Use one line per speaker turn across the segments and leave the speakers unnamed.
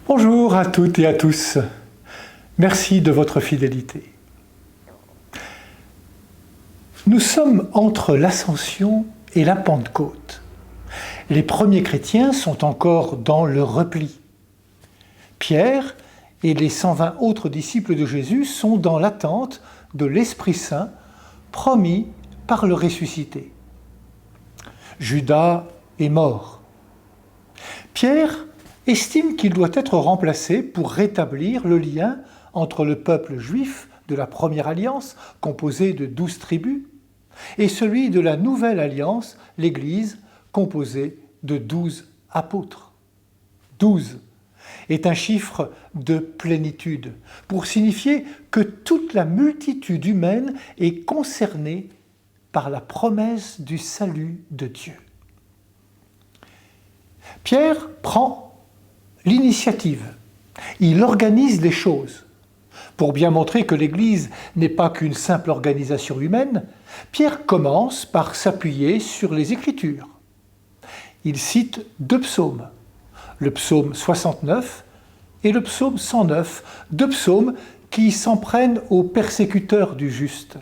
Bonjour à toutes et à tous. Merci de votre fidélité. Nous sommes entre l'Ascension et la Pentecôte. Les premiers chrétiens sont encore dans le repli. Pierre et les 120 autres disciples de Jésus sont dans l'attente de l'Esprit Saint promis par le ressuscité. Judas est mort. Pierre estime qu'il doit être remplacé pour rétablir le lien entre le peuple juif de la première alliance, composé de 12 tribus, et celui de la nouvelle alliance, l'Église, composée de 12 apôtres. 12 est un chiffre de plénitude, pour signifier que toute la multitude humaine est concernée par la promesse du salut de Dieu. Pierre prend l'initiative. Il organise les choses. Pour bien montrer que l'Église n'est pas qu'une simple organisation humaine, Pierre commence par s'appuyer sur les Écritures. Il cite 2 psaumes, le psaume 69 et le psaume 109, 2 psaumes qui s'en prennent aux persécuteurs du juste.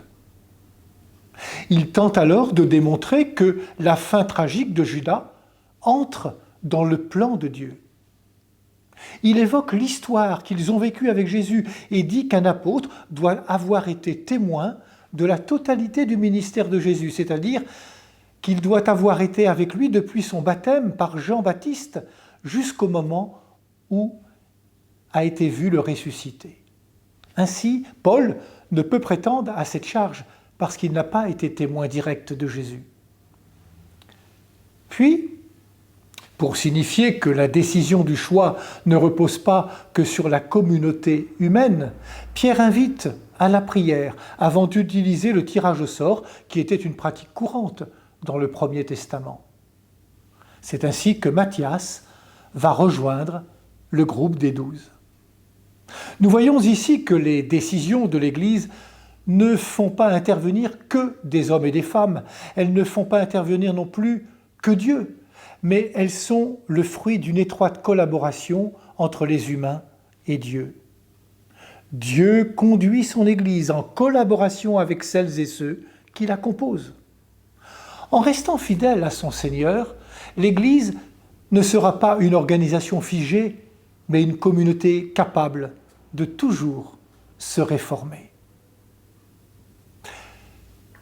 Il tente alors de démontrer que la fin tragique de Judas entre dans le plan de Dieu. Il évoque l'histoire qu'ils ont vécue avec Jésus et dit qu'un apôtre doit avoir été témoin de la totalité du ministère de Jésus, c'est-à-dire qu'il doit avoir été avec lui depuis son baptême par Jean-Baptiste jusqu'au moment où a été vu le ressuscité. Ainsi, Paul ne peut prétendre à cette charge parce qu'il n'a pas été témoin direct de Jésus. Puis, pour signifier que la décision du choix ne repose pas que sur la communauté humaine, Pierre invite à la prière avant d'utiliser le tirage au sort qui était une pratique courante dans le Premier Testament. C'est ainsi que Matthias va rejoindre le groupe des 12. Nous voyons ici que les décisions de l'Église ne font pas intervenir que des hommes et des femmes, elles ne font pas intervenir non plus que Dieu, mais elles sont le fruit d'une étroite collaboration entre les humains et Dieu. Dieu conduit son Église en collaboration avec celles et ceux qui la composent. En restant fidèle à son Seigneur, l'Église ne sera pas une organisation figée, mais une communauté capable de toujours se réformer.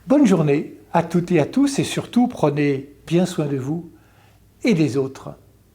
Bonne journée à toutes et à tous et surtout prenez bien soin de vous et des autres.